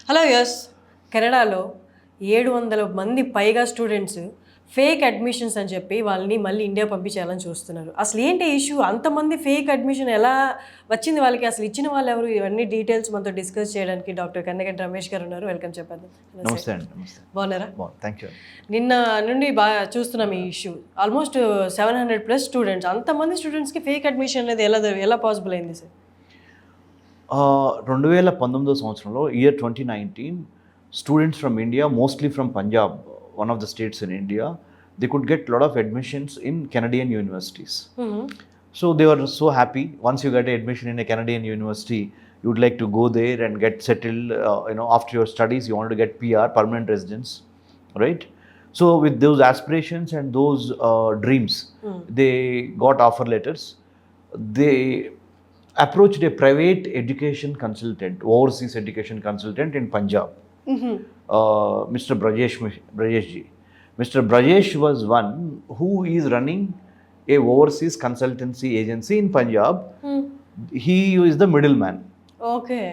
Hello yes, కెనడాలో 700 మంది పైగా స్టూడెంట్స్ ఫేక్ అడ్మిషన్స్ అని చెప్పి వాళ్ళని మళ్ళీ ఇండియా పంపించాలని చూస్తున్నారు. అసలు ఏంటి ఇష్యూ? అంతమంది ఫేక్ అడ్మిషన్ ఎలా వచ్చింది వాళ్ళకి? అసలు ఇచ్చిన వాళ్ళు ఎవరు? ఇవన్నీ డీటెయిల్స్ మనతో డిస్కస్ చేయడానికి డాక్టర్ కన్నగంటి రమేష్ గారు ఉన్నారు. వెల్కమ్ చెప్పండి. నమస్తే అండి. నమస్తే. బాగున్నారా? Thank you. నిన్న నుండి బాగా చూస్తున్నాం ఈ ఇష్యూ. ఆల్మోస్ట్ 700+ స్టూడెంట్స్, అంతమంది స్టూడెంట్స్కి ఫేక్ అడ్మిషన్ అనేది ఎలా పాసిబుల్ అయింది సార్? 2019 సంవత్సరంలో year 2019 students from India, mostly from Punjab, one of the states in India, they could get a lot of admissions in Canadian universities. So they were so happy. Once you get an admission in a Canadian university, you would like to go there and get settled. After your studies, you want to get PR, permanent residence, right? So with those aspirations and those dreams, they got offer letters. They approached a private education consultant, overseas education consultant in Punjab. Mr. Brajesh ji. Mr. Brajesh was one who is running a overseas consultancy agency in Punjab. He is the middleman. Okay.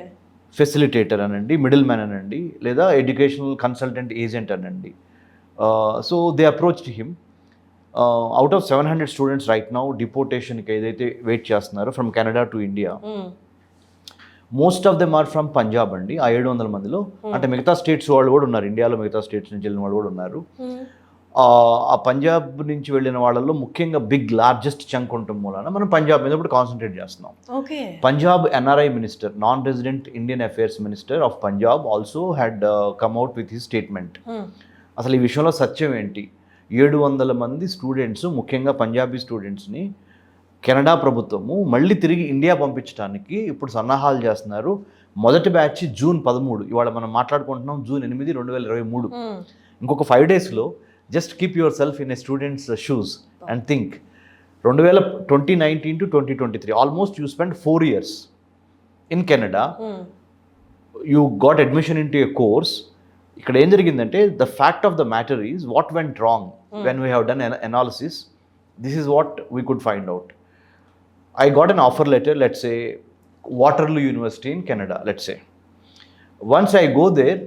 Facilitator anandi, middleman anandi, leda educational consultant agent anandi. So they approached him. Out of 700 students right now, deportation ki edaithe wait chestunnaro from Canada to India. Most of them are from Punjab అండి. ఆ 700 మందిలో అంటే మిగతా states వాళ్ళు కూడా ఉన్నారు, ఇండియాలో మిగతా స్టేట్స్ నుంచి వెళ్ళిన వాళ్ళు కూడా ఉన్నారు. ఆ పంజాబ్ నుంచి వెళ్ళిన వాళ్ళలో ముఖ్యంగా లార్జెస్ట్ చంక్ ఉండటం మూలన మనం పంజాబ్ మీద ఇప్పుడు కాన్సన్ట్రేట్ చేస్తున్నాం. Punjab NRI minister, non resident Indian affairs minister of Punjab also had come out with his statement. అసలు ఈ విషయంలో సత్యం ఏంటి? 700 మంది స్టూడెంట్స్, ముఖ్యంగా పంజాబీ స్టూడెంట్స్ని కెనడా ప్రభుత్వము మళ్ళీ తిరిగి ఇండియా పంపించడానికి ఇప్పుడు సన్నాహాలు చేస్తున్నారు. మొదటి బ్యాచ్ జూన్ 13, ఇవాళ మనం మాట్లాడుకుంటున్నాం జూన్ 8, 2023. ఇంకొక 5 daysలో just keep yourself in a students shoes and think. 2019 to 2023 almost you spend 4 years in Canada. You got admission into a course. ఇక్కడ ఏం జరిగిందంటే the fact of the matter is what went wrong when we have done analysis. This is what we could find out. I got an offer letter, let's say Waterloo University in Canada, let's say. Once I go there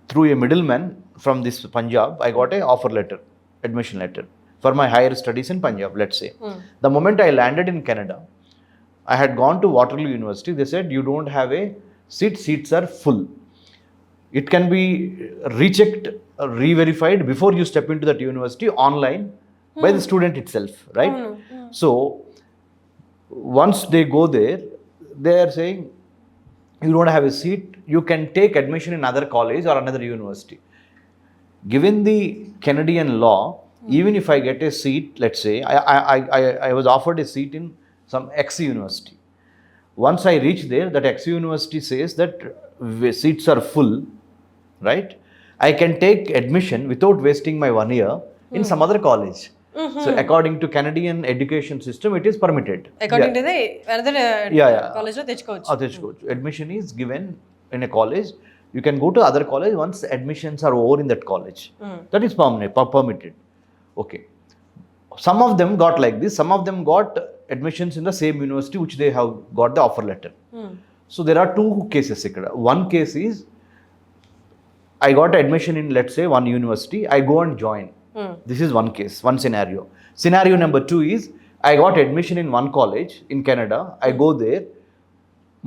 through a middleman from this Punjab, I got a offer letter, admission letter for my higher studies in Punjab, let's say. The moment I landed in Canada, I had gone to Waterloo University. They said, you don't have a seats are full. It can be rechecked, re-verified before you step into that university online by the student itself, right? So once they go there, they are saying, you don't have a seat, you can take admission in other college or another university. Given the Canadian law, even if I get a seat, let's say, I was offered a seat in some X university. Once I reach there, that X university says that seats are full, right? I can take admission without wasting my 1 year in some other college. So according to Canadian education system, it is permitted. According to the another college lo techukochu. Admission is given in a college. You can go to other college once admissions are over in that college. That is permitted. Okay. Some of them got like this. Some of them got admissions in the same university which they have got the offer letter. So there are 2 cases ikkada. One case is I got admission in, let's say, one university. I go and join. This is one case, one scenario. Scenario number 2 is I got admission in one college in Canada. I go there.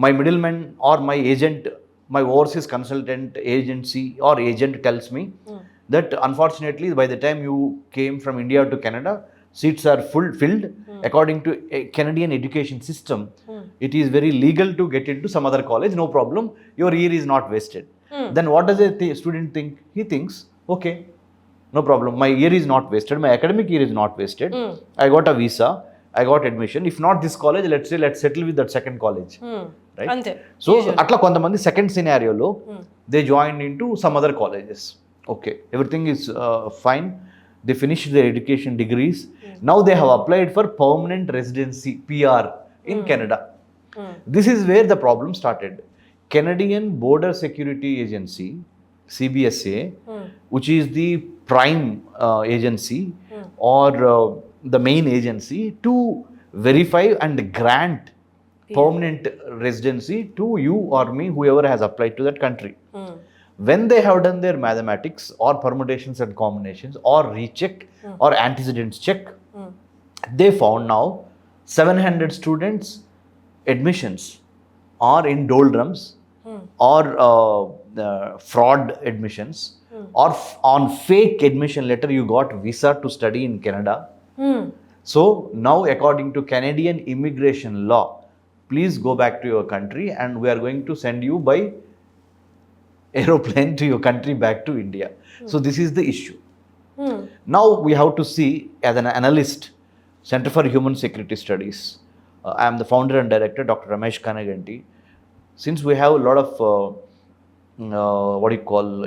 My middleman or my agent, my overseas consultant agency or agent tells me that unfortunately by the time you came from India to Canada, seats are filled. According to a Canadian education system, it is very legal to get into some other college. No problem. Your year is not wasted. Then what does a student think? He thinks, okay, no problem, my year is not wasted, my academic year is not wasted. I got a visa, I got admission. If not this college, let's settle with that second college, right? Ante. So atla kontamandi second scenario lo they joined into some other colleges. Okay, everything is fine. They finished their education degrees. Now they have applied for permanent residency, PR, in Canada. This is where the problem started. Canadian Border Security Agency, CBSA, which is the prime agency or the main agency to verify and grant permanent residency to you or me, whoever has applied to that country. When they have done their mathematics or permutations and combinations or recheck or antecedents check, they found now 700 students admissions are in doldrums or fraud admissions or on fake admission letter you got visa to study in Canada. So now according to Canadian immigration law, please go back to your country and we are going to send you by aeroplane to your country back to India. So this is the issue. Now we have to see, as an analyst, Center for Human Security Studies, I am the founder and director, Dr. Ramesh Kanneganti. Since we have a lot of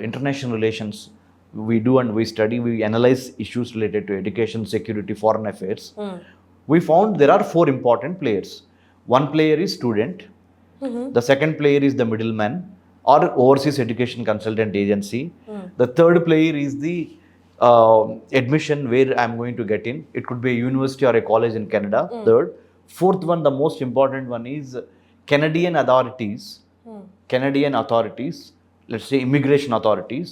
international relations, we do and we study, we analyze issues related to education, security, foreign affairs. We found there are 4 important players. One player is student. The second player is the middleman or overseas education consultant agency. The third player is the admission where I'm going to get in. It could be a university or a college in Canada. Third. Fourth one, the most important one is Canadian authorities, let's say immigration authorities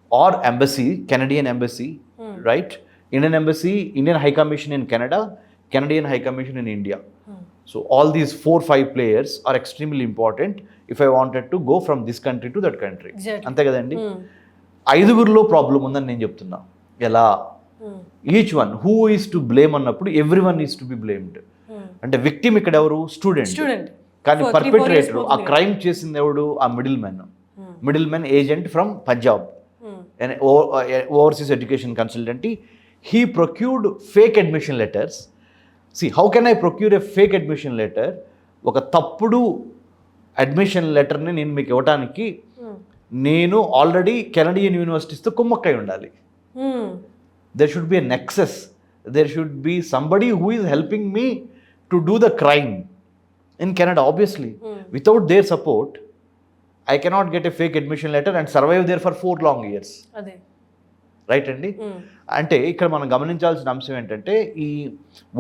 or embassy, Canadian embassy, right? Indian embassy, Indian High Commission in Canada, Canadian High Commission in India. So all these 4-5 players are extremely important if I wanted to go from this country to that country. అంతే కదండి. 5గురిలో problem ఉందని నేను చెప్తున్నా. ఎలా? Each one who is to blame అన్నప్పుడు every one is to be blamed. అంటే victim ఇక్కడ ఎవరు? స్టూడెంట్. కానీ పర్పెట్రేటర్, ఆ క్రైమ్ చేసింది ఎవడు? ఆ middle man agent from Punjab, overseas education consultant. He procured fake admission letters. How can I procure a fake admission letter? ఒక తప్పుడు అడ్మిషన్ లెటర్ని నేను మీకు ఇవ్వడానికి నేను ఆల్రెడీ కెనడియన్ యూనివర్సిటీస్తో కుమ్మక్కై ఉండాలి. There should be a nexus, there should be somebody who is helping me to do the crime in Canada. Obviously without their support I cannot get a fake admission letter and survive there for 4 long years. Right అండి. అంటే ఇక్కడ మనం గమనించాల్సిన అంశం ఏంటంటే, ఈ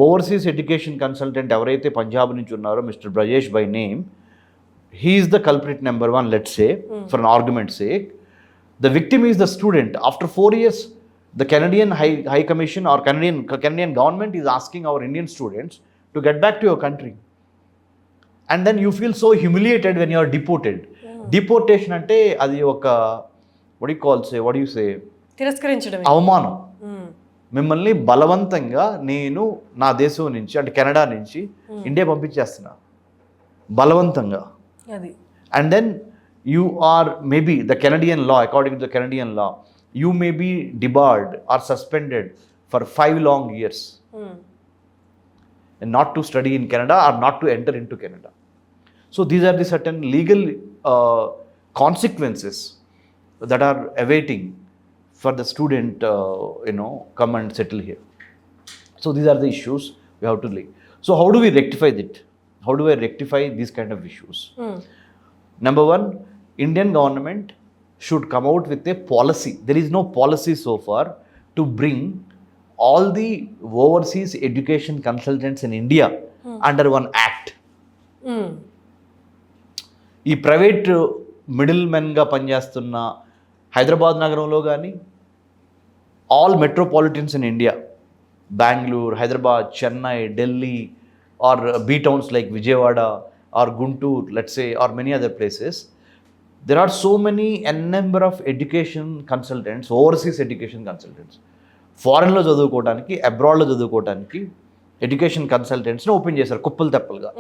overseas education consultant ఎవరైతే పంజాబ్ నుంచి ఉన్నారో, mister Brajesh by name, he is the culprit number 1, let's say, for an argument's sake. The victim is the student. After 4 years, the Canadian High Commission or Canadian government is asking our Indian students to get back to your country. And then you feel so humiliated when you are deported. Deportation ante adi oka what do you say? తిరస్కరించడం, అవమానం. మిమ్మల్ని బలవంతంగా నేను నా దేశం నుంచి అంటే Canada నుంచి ఇండియా పంపించేస్తున్నా బలవంతంగా. And then you are maybe the Canadian law, according to the Canadian law, you may be debarred or suspended for 5 long years and not to study in Canada or not to enter into Canada. So these are the certain legal consequences that are awaiting for the student, come and settle here. So these are the issues we have to lay. So how do we rectify it? How do I rectify these kind of issues? Number 1, Indian government should come out with a policy. There is no policy so far to bring all the overseas education consultants in India under one act. ఈ private middle మెన్గా పనిచేస్తున్న హైదరాబాద్ నగరంలో కానీ all metropolitans in India, Bengaluru, Hyderabad, Chennai, Delhi, or B towns like Vijayawada or Guntur, let's say, or many other places, there are so many number of education consultants, overseas education consultants. ఫారెన్లో చదువుకోవడానికి, అబ్రాడ్లో చదువుకోవడానికి education కన్సల్టెంట్స్ని open చేశారు కుప్పలు తెప్పలుగా.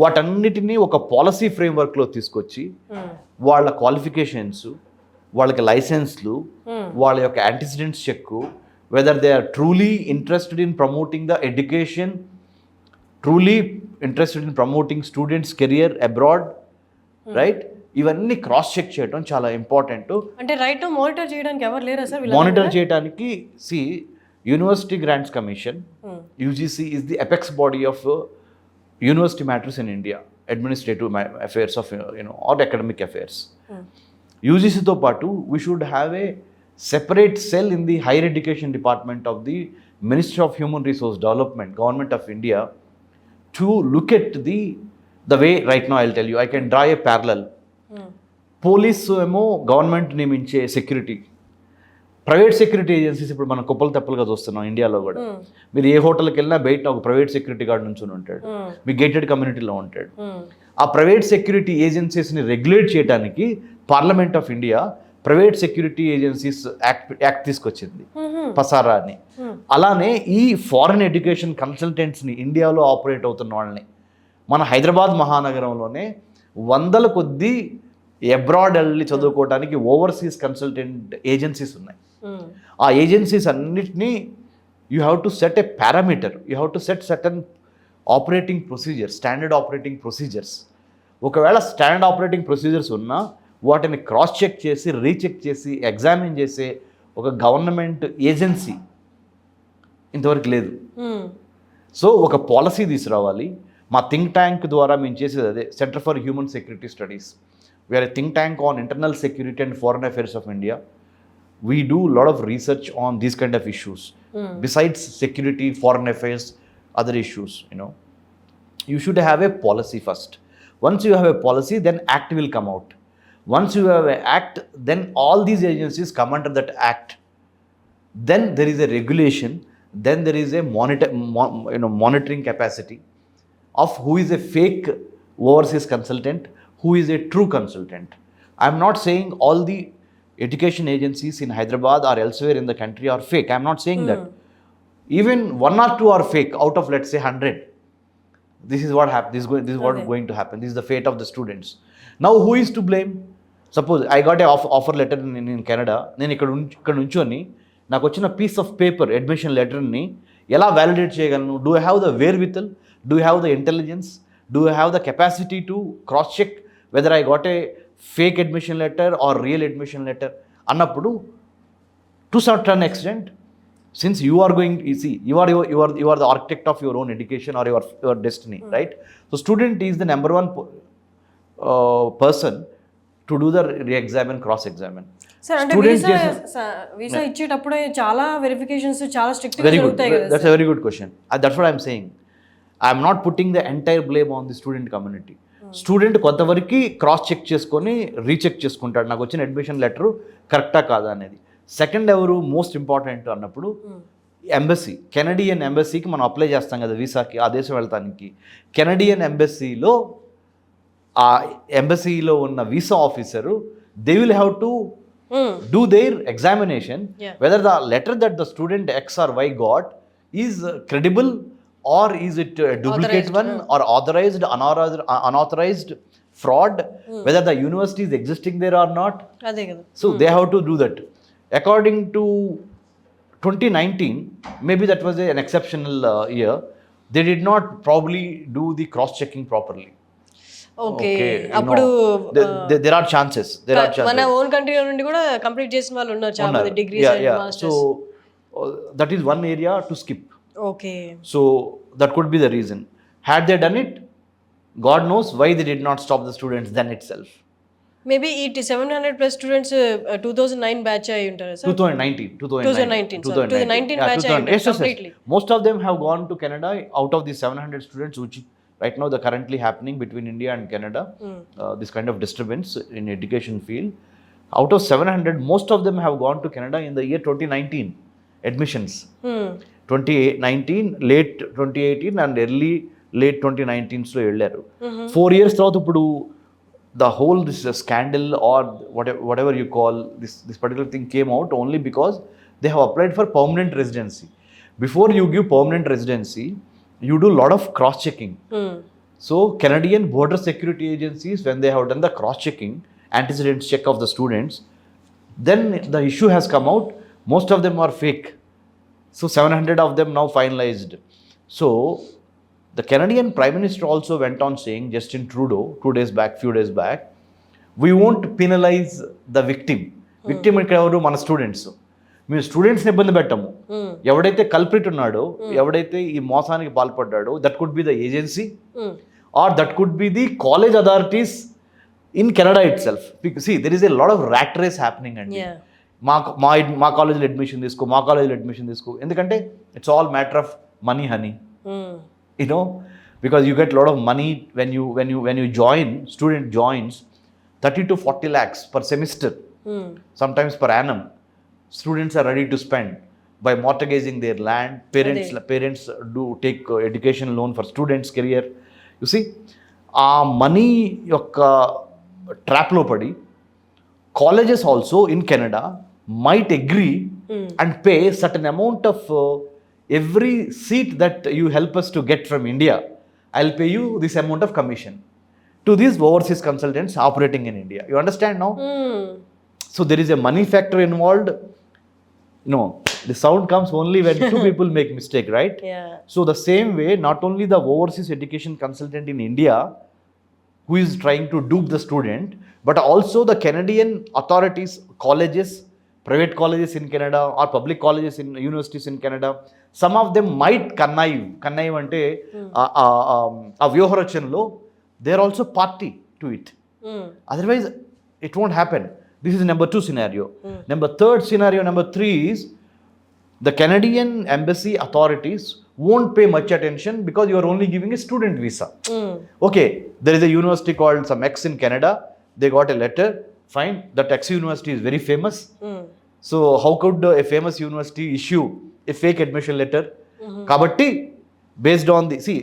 వాటన్నిటినీ ఒక పాలసీ ఫ్రేమ్వర్క్లో తీసుకొచ్చి వాళ్ళ qualifications, వాళ్ళకి లైసెన్స్లు, వాళ్ళ యొక్క antecedents check, whether they are truly interested in promoting the education, truly interested in promoting students' career abroad, right? ఇవన్నీ క్రాస్ చెక్ చేయడం చాలా ఇంపార్టెంట్. అంటే రైట్ టు మానిటర్ చేయడానికి ఎవరు లేరా సార్? మానిటర్ చేయడానికి university grants commission, UGC, is the apex body of university matters in India, administrative affairs of or academic affairs. UGC తో పాటు we should have a separate cell in the higher education department of the Ministry of Human Resource Development, Government of India, to look at the The way right now I'll tell you, I can draw a parallel. Police ఏమో government నియమించే security, private security agencies ఇప్పుడు మనం కుప్పలు తెప్పలుగా చూస్తున్నాం ఇండియాలో కూడా. మీరు ఏ హోటల్కి వెళ్ళినా బయట ఒక ప్రైవేట్ సెక్యూరిటీ గార్డ్ నుంచి ఉంటాడు, మీ గేటెడ్ కమ్యూనిటీలో ఉంటాడు. ఆ ప్రైవేట్ సెక్యూరిటీ ఏజెన్సీస్ని రెగ్యులేట్ చేయడానికి parliament of India private security agencies act తీసుకొచ్చింది, పసారా అని. అలానే ఈ ఫారెన్ ఎడ్యుకేషన్ కన్సల్టెంట్స్ని ఇండియాలో ఆపరేట్ అవుతున్న వాళ్ళని మన హైదరాబాద్ మహానగరంలోనే వందల కొద్దీ అబ్రాడ్ వెళ్ళి చదువుకోవడానికి ఓవర్సీస్ కన్సల్టెంట్ ఏజెన్సీస్ ఉన్నాయి. ఆ ఏజెన్సీస్ అన్నిటినీ you have to set a parameter, you have to set certain operating procedures, standard operating procedures. ఒకవేళ స్టాండర్డ్ ఆపరేటింగ్ ప్రొసీజర్స్ ఉన్నా వాటిని క్రాస్ చెక్ చేసి, రీచెక్ చేసి, ఎగ్జామిన్ చేసే ఒక గవర్నమెంట్ ఏజెన్సీ ఇంతవరకు లేదు. సో ఒక పాలసీ తీసుకురావాలి. మా థింక్ ట్యాంక్ ద్వారా మేము చేసేది అదే, centre for human security studies. We are a think tank on internal security and foreign affairs of India. We do a lot of research on these kind of issues. Besides security, foreign affairs, other issues, you should have a policy first. Once you have a policy, then act will come out. Once you have an act, then all these agencies come under that act. Then there is a regulation, then there is a monitoring capacity of who is a fake overseas consultant, who is a true consultant. I am not saying all the education agencies in Hyderabad or elsewhere in the country are fake. I am not saying that. Even one or two are fake out of, let's say, 100. This is what happened. This is what is going to happen. This is the fate of the students. Now, who is to blame? Suppose I got a offer letter in Canada. నేను ఇక్కడ నుంచొని నాకు వచ్చిన piece of paper, admission లెటర్ని ఎలా validate చేయగలను? Do I have the wherewithal? Do I have the intelligence? Do I have the capacity to cross check whether I got a fake admission letter or real admission letter అన్నప్పుడు, to certain extent, since you are going, you are the architect of your own education or your destiny, right? So student is the number one person to do the re-examine, cross-examine. Sir, అంటే visa ఇచ్చేటప్పుడే చాలా verifications చాలా strict గా జరుగుతాయి కదా. That's a very good question. That's what I'm saying. I'm not putting the entire blame on the student community. Student కొంతవరకు cross check చేసుకొని recheck చేసుకుంటాడు, నాకు వచ్చిన అడ్మిషన్ లెటరు కరెక్టా కాదా అనేది. సెకండ్ ఎవరు మోస్ట్ ఇంపార్టెంట్ అన్నప్పుడు, ఎంబసీ, కెనడియన్ ఎంబసీకి మనం అప్లై చేస్తాం కదా వీసాకి, ఆ దేశం వెళ్తానికి. కెనడియన్ ఎంబసీలో ఆ ఎంబసీలో ఉన్న visa officer, they will have to do their examination whether the letter that the student X or Y got is credible, or is it a duplicate one, or authorized, unauthorized fraud, whether the university is existing there or not. So they have to do that. According to 2019, maybe that was an exceptional year, they did not probably do the cross checking properly. Okay. అప్పుడు there are chances. మన own country నుండి కూడా complete చేసిన వాళ్ళు ఉన్నారు చాలా మంది, degrees and masters. So that is one area to skip. Okay. So that could be the reason. Had they done it, God knows why they did not stop the students then itself. Maybe it is 700+ students 2009 batch ayi untaru sir. 2019 batch ayi completely. Most of them have gone to Canada. Out of the 700 students which right now they're currently happening between India and Canada, this kind of disturbance in education field, out of 700, most of them have gone to Canada in the year 2019 admissions. 2019, late 2018 and late 2019 లో వెళ్ళారు. 4 years తర్వాత ఇప్పుడు the whole this scandal or whatever you call this particular thing came out only because they have applied for permanent residency. Before you give permanent residency, you do a lot of cross checking. So Canadian border security agencies, when they have done the cross checking, antecedents check of the students, then the issue has come out, most of them are fake. So 700 of them now finalized. So the Canadian Prime Minister also went on saying, Justin Trudeau, few days back, we won't penalize the victim. Victim ఇక్కడ ఎవరు? మన students. మేము స్టూడెంట్స్ని ఇబ్బంది పెట్టాము. ఎవడైతే culprit ఉన్నాడో, ఎవడైతే ఈ మోసానికి పాల్పడ్డాడో, that could be the agency or that could be the college authorities in Canada itself. See, there is a lot of rat race happening అండి. మా కాలేజీలో అడ్మిషన్ తీసుకో, ఎందుకంటే it's all matter of money honey. because you get a lot of money when you join. Student joins 30 to 40 lakhs per semester, sometimes per annum. Students are ready to spend by mortgaging their land. Parents do take education loan for students career. You see, ఆ money యొక్క ట్రాప్లో పడి colleges also in Canada might agree and pay certain amount of every seat that you help us to get from India, I'll pay you this amount of commission to these overseas consultants operating in India. You understand now? So there is a money factor involved. No, the sound comes only when two people make mistake, right? Yeah. So the same way, not only the overseas education consultant in India who is trying to dupe the student, but also the Canadian authorities, colleges, private colleges in Canada or public colleges in universities in Canada, some of them might connive ante a vyoharachanlo, they are also party to it. Otherwise it won't happen. This is number 2 scenario. Number 3 is the Canadian embassy authorities won't pay much attention because you are only giving a student visa. Okay, there is a university called some X in Canada. They got a letter. Fine, that X university is very famous. So how could a famous university issue a fake admission letter? Kabatti, based on the, see,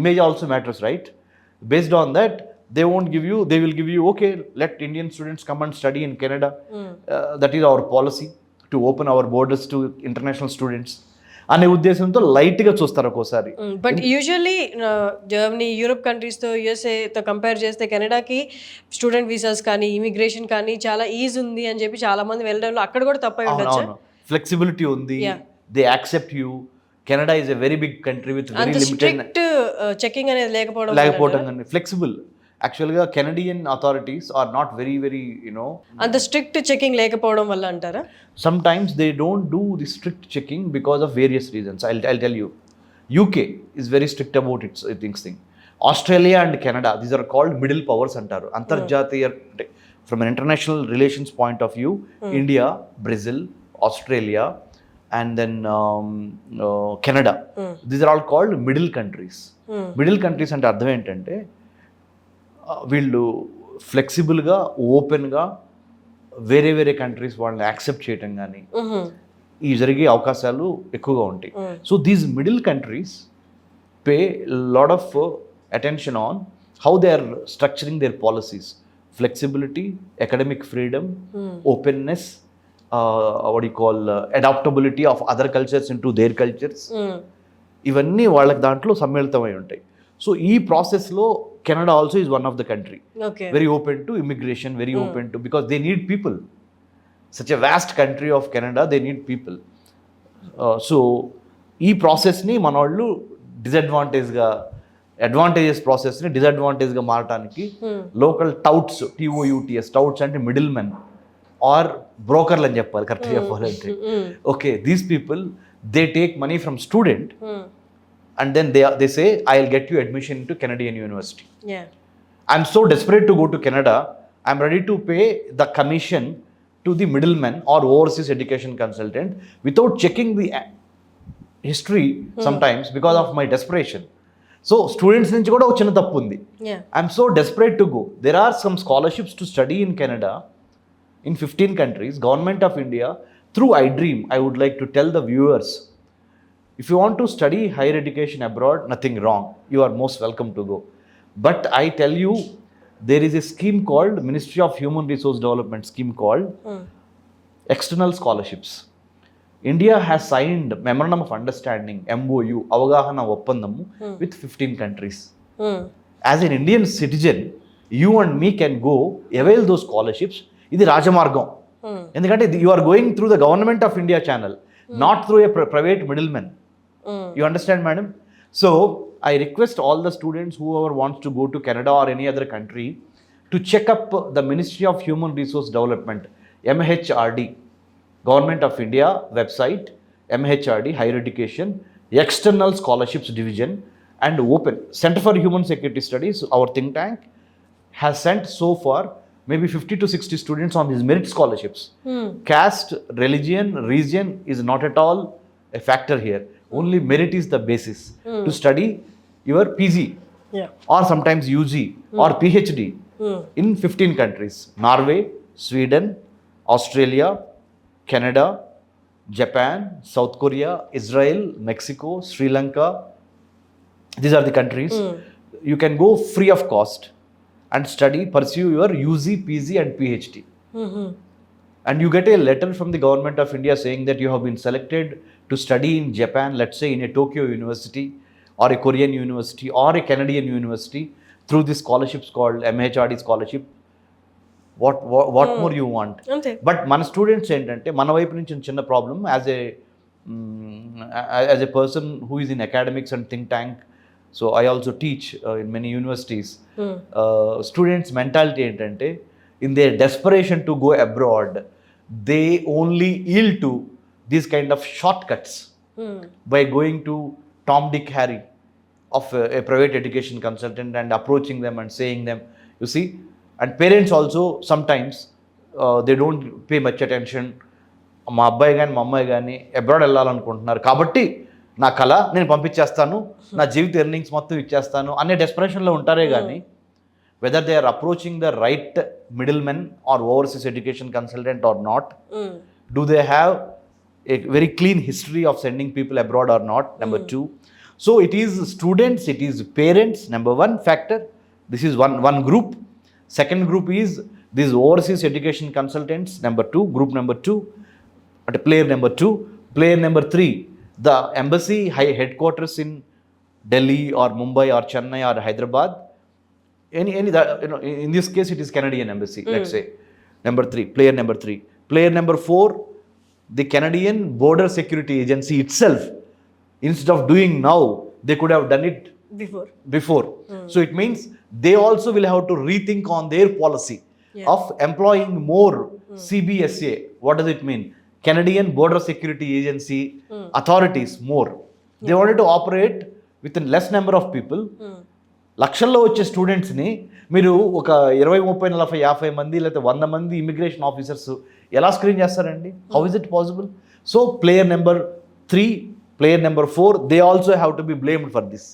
image also matters, right? Based on that, they will give you, okay, let Indian students come and study in Canada. That is our policy, to open our borders to international students. అనే ఉద్దేశంతో లైట్గా చూస్తారు ఒక్కోసారి. But usually Germany, Europe కంట్రీస్తో, యూఎస్ఏతో compare చేస్తే కెనడాకి student visas కానీ ఇమిగ్రేషన్ కానీ చాలా ఈజీ ఉంది అని చెప్పి చాలా మంది వెళ్ళడంలో అక్కడ కూడా తప్పై ఉండొచ్చు. ఫ్లెక్సిబిలిటీ ఉంది, they accept you. Canada is a very big country with very limited strict checking అనేది లేకపోవడం కానీ ఫ్లెక్సిబుల్. యాక్చువల్గా Canadian authorities are not very అంత స్ట్రిక్ట్ చెకింగ్ లేకపోవడం వల్ల అంటారా? Sometimes they don't do the strict checking because of various reasons. I'll tell you. UK is very strict about its thing. Australia and Canada, these are called middle powers antaru. Antarjatiya, from an international relations point of view, India, Brazil, Australia, and then Canada. These are all called middle countries. Middle countries అంటే అర్థం ఏంటంటే వీళ్ళు ఫ్లెక్సిబుల్గా, ఓపెన్గా వేరే countries వాళ్ళని accept చేయటం కానీ ఈ జరిగే అవకాశాలు ఎక్కువగా ఉంటాయి. So these middle countries pay lot of attention on how they are structuring their policies. Flexibility, academic freedom, openness, what you call adaptability of other cultures in to their cultures, ఇవన్నీ వాళ్ళకి దాంట్లో సమ్మిళితమై ఉంటాయి. సో ఈ ప్రాసెస్లో Canada also is one of the country. Okay. Very open to immigration, very open to, because they need people. Such a vast country of Canada, they need people. So, ఈ ప్రాసెస్ని మన వాళ్ళు అడ్వాంటేజెస్ ప్రాసెస్ని డిసడ్వాంటేజ్గా మారటానికి local touts, TOUTS, touts అంటే middle men are బ్రోకర్లు అని చెప్పాలి, కరెక్ట్గా చెప్పాలంటే. Okay, these people they take money from student and then they say, I'll get you admission into Canadian university. Yeah. I'm so desperate to go to Canada, I'm ready to pay the commission to the middleman or overseas education consultant without checking the history sometimes because of my desperation. So students nunchi kuda oka chinna tappu undi. I'm so desperate to go. There are some scholarships to study in Canada in 15 countries, government of India through iDream. I would like to tell the viewers, if you want to study higher education abroad, nothing wrong. You are most welcome to go. But I tell you, there is a scheme called Ministry of Human Resource Development scheme called External Scholarships. India has signed Memorandum of Understanding, MOU, Avagahana Oppandamu, with 15 countries. As an Indian citizen, you and me can go avail those scholarships. Idi Rajamargam. Endukante you are going through the Government of India channel, not through a private middleman. You understand, madam? So I request all the students, whoever wants to go to Canada or any other country, to check up the Ministry of Human Resource Development, MHRD, Government of India website, MHRD, Higher Education, External Scholarships Division, and Open. Center for Human Security Studies, our think tank, has sent so far maybe 50 to 60 students on these merit scholarships. Caste, religion, region is not at all a factor here. Only merit is the basis to study your PG Yeah. or sometimes UG or PhD in 15 countries: Norway, Sweden, Australia, Canada, Japan, South Korea, Israel, Mexico, Sri Lanka. These are the countries. You can go free of cost and study, pursue your UG, PG and PhD. And you get a letter from the government of India saying that you have been selected to study in Japan, let's say in a Tokyo University or a Korean university or a Canadian university through this scholarships called MHRD scholarship. What more you want? అంతే. But మన students ఏంటంటే మన వైపు నుంచి చిన్న problem as a person who is in academics and think tank. So I also teach in many universities. Students mentality ఏంటంటే in their desperation to go abroad, they only yield to these kind of shortcuts by going to Tom, Dick, Harry of a private education consultant and approaching them and saying them, you see. And parents also sometimes they don't pay much attention. మా అబ్బాయి కానీ మా అమ్మాయి కానీ abroad వెళ్ళాలనుకుంటున్నారు కాబట్టి నా కళ నేను పంపించేస్తాను, నా జీవిత ఎర్నింగ్స్ మొత్తం ఇచ్చేస్తాను అనే డెస్పరేషన్లో ఉంటారే కానీ whether they are approaching the right middleman or overseas education consultant or not, do they have a very clean history of sending people abroad or not, number two. So it is students, it is parents, number one factor. This is one group. Second group is these overseas education consultants, number two, group number two. At player number two. Player number three, the embassy headquarters in Delhi or Mumbai or Chennai or Hyderabad. Any that, you know, in this case it is Canadian embassy, let's say. Number three, player number three. Player number four, the Canadian border security agency itself, instead of doing now, they could have done it before. So it means they also will have to rethink on their policy of employing more CBSA. What does it mean? Canadian border security agency authorities more. They wanted to operate with a less number of people. లక్షల్లో వచ్చే స్టూడెంట్స్ని మీరు ఒక 20, 30, 40, 50 మంది లేకపోతే 100 మంది immigration officers ఎలా screen చేస్తారండి? How is it possible? So player number 3, player number 4, they also have to be blamed for this.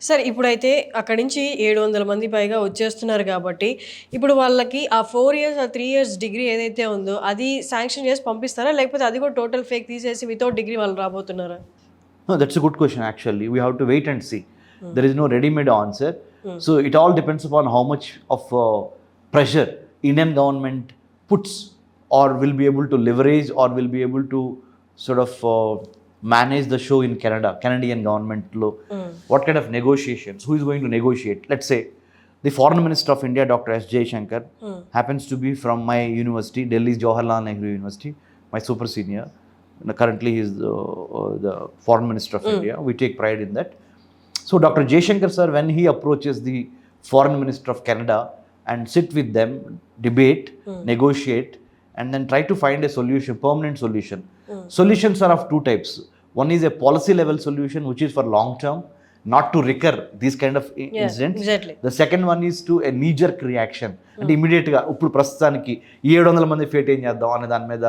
Sir ఇప్పుడైతే అక్కడి నుంచి 700 మంది పైగా వచ్చేస్తున్నారు కాబట్టి ఇప్పుడు వాళ్ళకి ఆ 4 years ఆ 3 years డిగ్రీ ఏదైతే ఉందో అది శాంక్షన్ చేసి పంపిస్తారా, లేకపోతే అది కూడా టోటల్ ఫేక్ తీసేసి వితౌట్ డిగ్రీ వాళ్ళు రాబోతున్నారా? That's a good question. Actually we have to wait and see. There is no ready-made answer. So it all depends upon how much of pressure Indian government puts or will be able to leverage or will be able to sort of manage the show in Canada, Canadian government. What kind of negotiations? Who is going to negotiate? Let's say the Foreign Minister of India, Dr. S. Jaishankar, happens to be from my university, Delhi's Jawaharlal Nehru University, my super senior. Currently he is the Foreign Minister of India. We take pride in that. So Dr. Jaishankar sir, when he approaches the Foreign Minister of Canada and sit with them, debate, negotiate, and then try to find a solution, permanent solution. Solutions are of two types. One is a policy level solution, which is for long term, not to recur these kind of incidents. Exactly. The second one is to a knee jerk reaction. And immediately, ఇప్పుడు ప్రస్తుతానికి 700 మంది fate ఏం చేద్దాం అనే దాని మీద,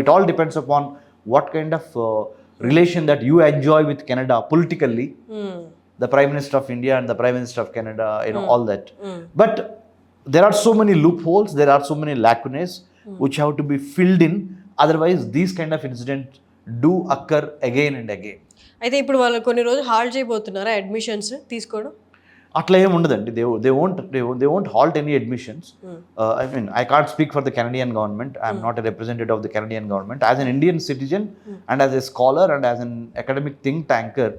it all depends upon what kind of relation that you enjoy with Canada politically, the Prime Minister of India and the Prime Minister of Canada, all that. But there are so many loopholes, there are so many lacunae which have to be filled in. Otherwise, these kind of incidents do occur again and again. అయితే ఇప్పుడు వాళ్ళు కొన్ని రోజులు halt చేయబోతున్నారా admissions తీసుకోవడం? అట్లా ఏమి ఉండదండి. they won't halt any admissions. I mean, I can't speak for the Canadian government. I am not a representative of the Canadian government. As an Indian citizen and as a scholar and as an academic think tanker,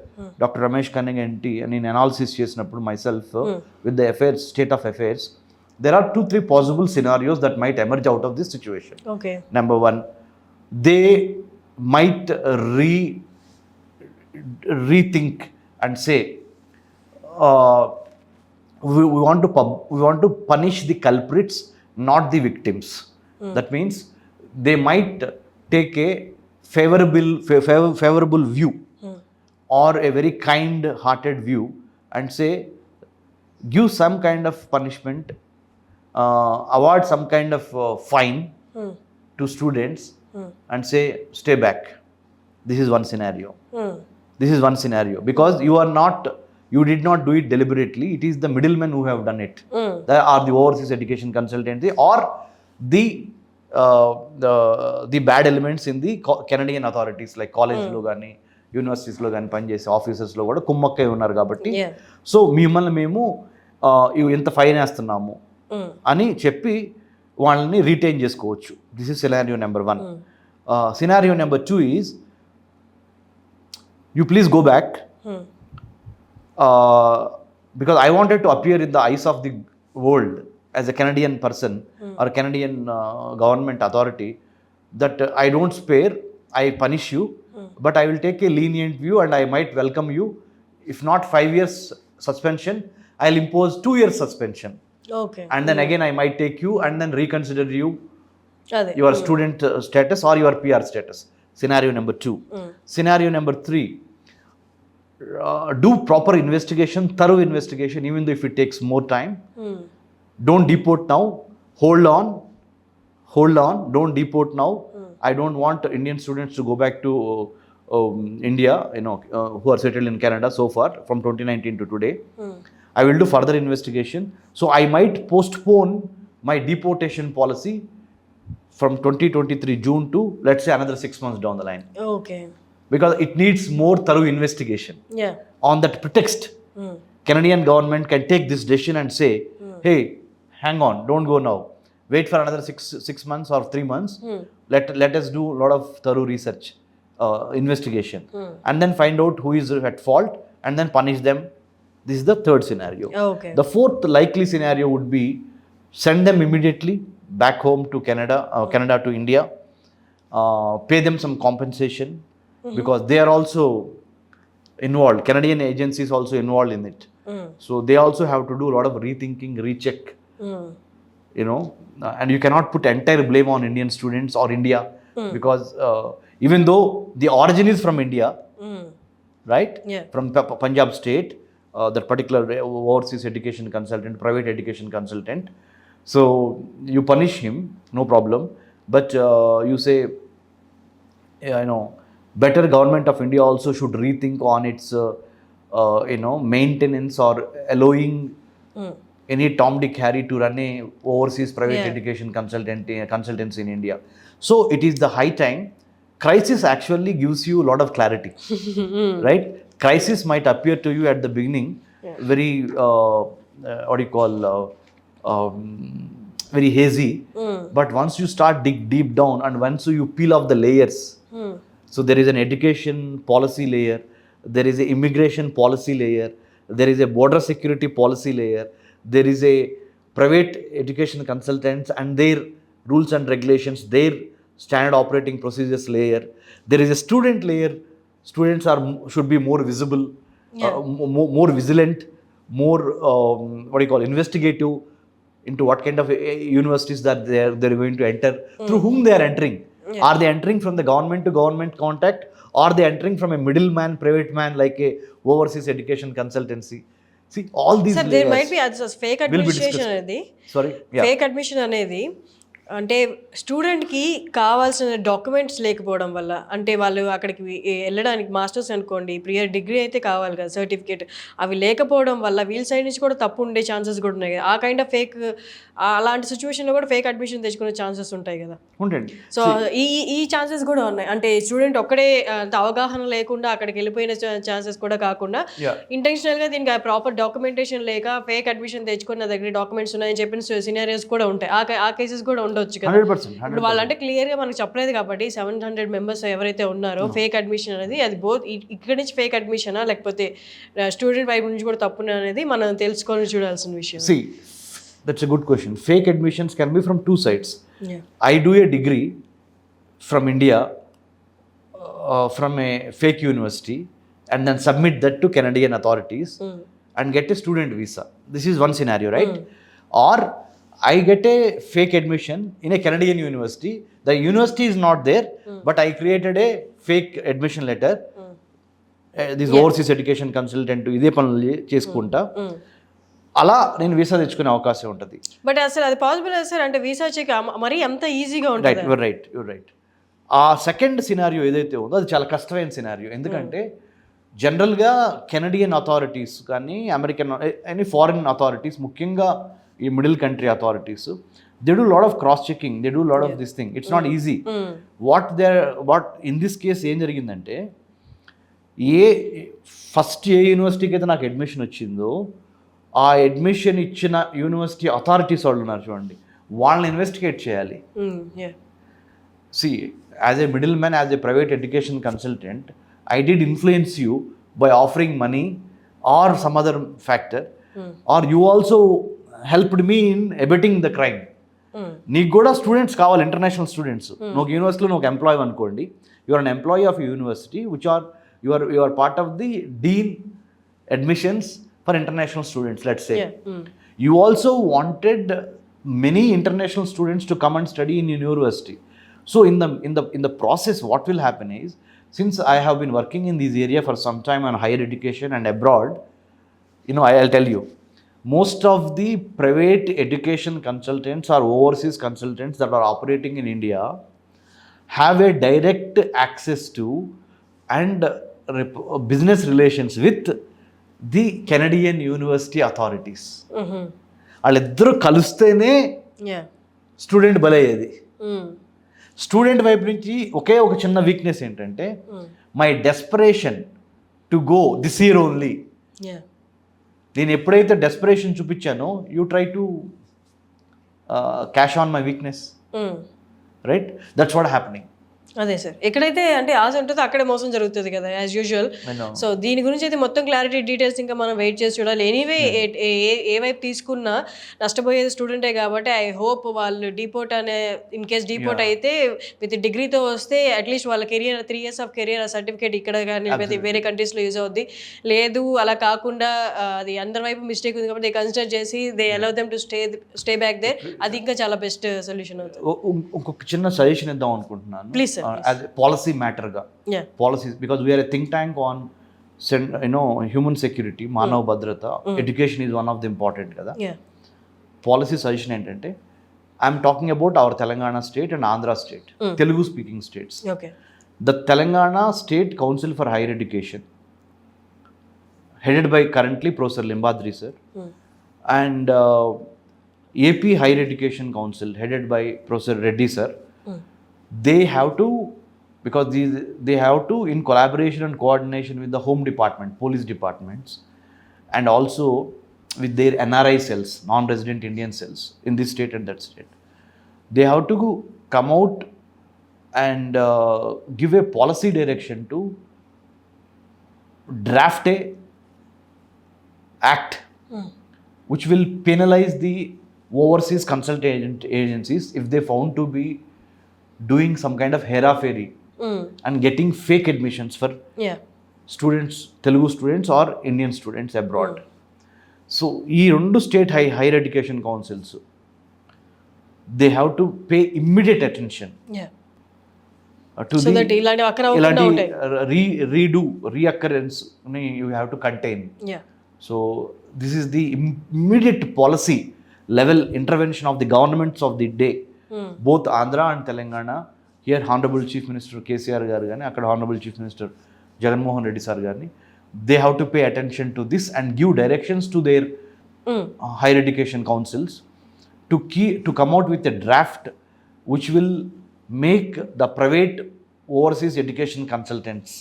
Dr. Ramesh Kanneganti, and in analysis చేసినప్పుడు myself with the affairs, state of affairs, there are 2-3 possible scenarios that might emerge out of this situation. Okay. Number one, they might rethink and say, we want to punish the culprits, not the victims. That means they might take a favorable view or a very kind-hearted view and say, give some kind of punishment, award some kind of fine to students and say, stay back. This is one scenario. This is one scenario because did not do it deliberately. It is the middlemen who have done it. There are the overseas education consultancy or the the bad elements in the Canadian authorities like కాలేజ్లో కానీ యూనివర్సిటీస్లో కానీ పనిచేసే ఆఫీసర్స్లో కూడా కుమ్మక్కై ఉన్నారు కాబట్టి so మిమ్మల్ని మేము ఇంత ఫైన్ వేస్తున్నాము అని చెప్పి వాళ్ళని రీటైన్ చేసుకోవచ్చు. This is scenario number 1. Scenario number 2 is you please go back because I wanted to appear in the eyes of the world as a Canadian person or Canadian government authority that I don't spare, I punish you, but I will take a lenient view and I might welcome you. If not 5 years suspension, I'll impose 2 years suspension. Okay. And then again I might take you and then reconsider you your student status or your PR status. Scenario number 2. Scenario number 3. Do proper investigation, thorough investigation, even though if it takes more time. Don't deport now. Hold on. Don't deport now. I don't want Indian students to go back to India, who are settled in Canada so far from 2019 to today. I will do further investigation. So I might postpone my deportation policy from 2023 June to, let's say, another 6 months down the line. Okay. Because it needs more thorough investigation. Yeah. On that pretext, Canadian government can take this decision and say, hey, hang on, don't go now. Wait for another 6 months or 3 months. Let us do a lot of thorough research, investigation, and then find out who is at fault and then punish them. This is the third scenario. Okay. The fourth likely scenario would be send them immediately back home to Canada, Canada to India, pay them some compensation. Because they are also involved. Canadian agencies also involved in it. So they also have to do a lot of rethinking, recheck, and you cannot put entire blame on Indian students or India because even though the origin is from India, right? Yeah. From Punjab state, that particular overseas education consultant, private education consultant. So you punish him, no problem. But you say, better government of India also should rethink on its maintenance or allowing any Tom Dick Harry to run a overseas private education consultancy in India. So it is the high time. Crisis actually gives you a lot of clarity, right? Crisis might appear to you at the beginning very very hazy, but once you start dig deep down and once you peel off the layers. So there is an education policy layer, there is an immigration policy layer, there is a border security policy layer, there is a private education consultants and their rules and regulations, their standard operating procedures layer. There is a student layer. Students should be more visible, more vigilant, more investigative into what kind of universities that they're going to enter, through whom they are entering. Yeah. Are they entering from the government to government contact? Or are they entering from a middleman, private man like a overseas education consultancy? See, all these layers. There might be fake administration అనేది. Sorry. Yeah. Fake admission అనేది అంటే స్టూడెంట్కి కావాల్సిన documents లేకపోవడం వల్ల, అంటే వాళ్ళు అక్కడికి వెళ్ళడానికి మాస్టర్స్ అనుకోండి, ప్రియర్ డిగ్రీ అయితే కావాలి కదా, సర్టిఫికేట్, అవి లేకపోవడం వల్ల వీళ్ళ సైడ్ నుంచి కూడా తప్పు ఉండే ఛాన్సెస్ కూడా ఉన్నాయి కదా. ఆ కైండ్ ఆఫ్ ఫేక్, అలాంటి సిచ్యువేషన్లో కూడా ఫేక్ అడ్మిషన్ తెచ్చుకునే ఛాన్సెస్ ఉంటాయి కదా. సో ఈ ఛాన్సెస్ కూడా ఉన్నాయి. అంటే స్టూడెంట్ ఒక్కడే అవగాహన లేకుండా అక్కడికి వెళ్ళిపోయిన ఛాన్సెస్ కూడా కాకుండా ఇంటెన్షనల్గా దీనికి ప్రాపర్ డాక్యుమెంటేషన్ లేక ఫేక్ అడ్మిషన్ తెచ్చుకుని నా దగ్గర డాక్యుమెంట్స్ ఉన్నాయని చెప్పిన సినారియోస్ కూడా ఉంటాయి. ఆ కేసెస్ కూడా ఉండొచ్చు కదా. ఇప్పుడు వాళ్ళంటే క్లియర్ గా మనకు చెప్పలేదు కాబట్టి 700 మెంబర్స్ ఎవరైతే ఉన్నారో ఫేక్ అడ్మిషన్ అనేది, అది బోత్ ఇక్కడి నుంచి ఫేక్ అడ్మిషనా లేకపోతే స్టూడెంట్ వైపు నుంచి కూడా తప్పున అనేది మనం తెలుసుకొని చూడాల్సిన విషయం. See, that's a good question. Fake admissions can be from two sides. I do a degree from India from a fake university and then submit that to Canadian authorities and get a student visa. This is one scenario, right? Or I get a fake admission in a Canadian university. The university is not there, but I created a fake admission letter. This overseas education consultant ఇదే పనులు చేసుకుంటా అలా నేను visa తెచ్చుకునే అవకాశం ఉంటుంది. But అసలు అది పాసిబుల్ సార్? అంటే వీసా చెక్ మరి అంత ఈజీగా ఉంటుంది? రైట్. ఆ సెకండ్ సినారియో ఏదైతే ఉందో అది చాలా కష్టమైన సినారియో. ఎందుకంటే జనరల్గా కెనడియన్ అథారిటీస్ కానీ అమెరికన్ ఎనీ ఫారిన్ అథారిటీస్, ముఖ్యంగా ఈ middle country authorities, they do lot of cross checking, they do lot of this thing. It's not easy. What in this case ఏం జరిగిందంటే, ఫస్ట్ ఏ యూనివర్సిటీకి అయితే నాకు అడ్మిషన్ వచ్చిందో ఆ అడ్మిషన్ ఇచ్చిన యూనివర్సిటీ అథారిటీస్ వాళ్ళు ఉన్నారు చూడండి, వాళ్ళని ఇన్వెస్టిగేట్ చేయాలి. C as a middle man, as a private education consultant, I did influence you by offering money or some other factor, or you also helped me in abetting the crime. నీకు కూడా students కావాలి, international students. నువ్వు యూనివర్సిటీలో నువ్వు employee అనుకోండి, you are an employee of university which are you are part of the dean admissions for international students, let's say. You also wanted many international students to come and study in university. So in the process, what will happen is, since I have been working in this area for some time on higher education and abroad, I'll tell you, most of the private education consultants or overseas consultants that are operating in India have a direct access to and business relations with the Canadian university authorities. వాళ్ళిద్దరూ కలిస్తేనే student బలయ్యేది. Student వైపు నుంచి ఒకే ఒక చిన్న weakness ఏంటంటే, my desperation to go this year only. నేను ఎప్పుడైతే desperation చూపించానో, you try to cash on my weakness, right? That's what happening. అదే సార్, ఎక్కడైతే అంటే ఆశ ఉంటుందో అక్కడే మోసం జరుగుతుంది కదా, యాజ్ యూజువల్. సో దీని గురించి అయితే మొత్తం క్లారిటీ, డీటెయిల్స్ ఇంకా మనం వెయిట్ చేసి చూడాలి. ఎనీవే ఏ వైపు తీసుకున్నా నష్టపోయేది స్టూడెంటే కాబట్టి ఐ హోప్ వాళ్ళు డిపోర్ట్ ఇన్ కేస్ డిపోర్ట్ అయితే విత్ డిగ్రీతో వస్తే అట్లీస్ట్ వాళ్ళ career 3 years of career certificate ఇక్కడ కానీ లేకపోతే వేరే కంట్రీస్లో యూజ్ అవుద్ది. లేదు అలా కాకుండా అది అందరి వైపు మిస్టేక్ ఉంది కాబట్టి కన్సిడర్ చేసి they allow them to stay back there. అది ఇంకా చాలా బెస్ట్ సొల్యూషన్ అవుతుంది. ఇంకొక చిన్న సజెషన్ ఇద్దాం అనుకుంటున్నాను. Please sir. As a policy matter ga, policies, because we are a think tank on human security, manav bhadrata, education is one of the important kada. Policy suggestion entante, I am talking about our Telangana state and Andhra state, Telugu speaking states. Okay. The Telangana State Council for Higher Education, headed by currently Professor Limbadri sir, and AP Higher Education Council, headed by Professor Reddy sir, they have to, because they have to, in collaboration and coordination with the home department, police departments, and also with their NRI cells, non-resident Indian cells in this state and that state, they have to come out and give a policy direction to draft a act which will penalize the overseas consultant agencies if they found to be doing some kind of hera-fairy and getting fake admissions for students, Telugu students or Indian students abroad. So ee rendu state higher education councils, they have to pay immediate attention to so that ilanti akara reoccurrence you have to contain. So this is the immediate policy level intervention of the governments of the day, both Andhra and Telangana. Here Honorable Chief Minister KCR garu gani, akkada Honorable Chief Minister Jagannath Reddy sir gani, they have to pay attention to this and give directions to their higher education councils to come out with a draft which will make the private overseas education consultants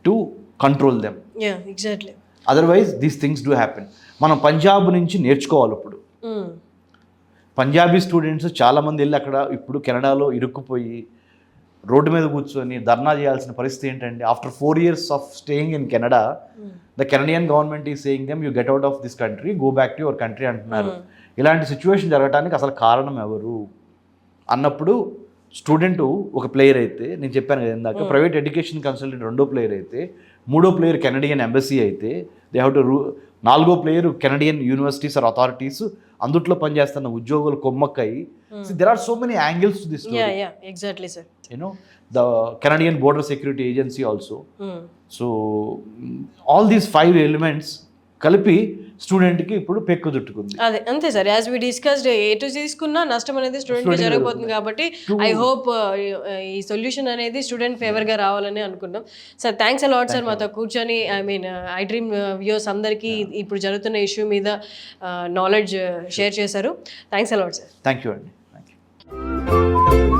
to control them. Yeah, exactly. Otherwise these things do happen. మనం పంజాబ్ నుంచి నేర్చుకోవాలి. ఇప్పుడు Punjabi students చాలామంది వెళ్ళి అక్కడ ఇప్పుడు కెనడాలో ఇరుక్కుపోయి రోడ్డు మీద కూర్చొని ధర్నా చేయాల్సిన పరిస్థితి ఏంటంటే, after 4 years of staying in Canada, the Canadian government is saying them you get out of this country, go back to your country అంటున్నారు. ఇలాంటి సిచ్యువేషన్ జరగడానికి అసలు కారణం ఎవరు అన్నప్పుడు, స్టూడెంట్ ఒక ప్లేయర్ అయితే, నేను చెప్పాను కదా ఇందాక, ప్రైవేట్ ఎడ్యుకేషన్ కన్సల్టెంట్ రెండో ప్లేయర్ అయితే, మూడో ప్లేయర్ కెనడియన్ ఎంబసీ అయితే, దే హ్యావ్ టు నాలుగో player Canadian universities or authorities, అందుట్లో పనిచేస్తున్న ఉద్యోగులు కొమ్మక్కై. There are so many angles to this story. Exactly sir. The Canadian Border Security Agency also. So all these 5 elements కలిపి స్టూడెంట్కి ఇప్పుడు పెక్కు చుట్టుకుంది. అదే అంతే సార్, యాజ్ వి డిస్కస్డ్ ఎటు తీసుకున్నా నష్టం అనేది స్టూడెంట్కి జరగబోతుంది కాబట్టి ఐ హోప్ ఈ సొల్యూషన్ అనేది స్టూడెంట్ ఫేవర్గా రావాలని అనుకున్నాం. సార్ థ్యాంక్స్ అలాట్ సార్, మాతో కూర్చొని ఐ మీన్ iDream వ్యూయర్స్ అందరికీ ఇప్పుడు జరుగుతున్న ఇష్యూ మీద నాలెడ్జ్ షేర్ చేశారు. Thanks a lot sir. Thank you అండి. Thank you.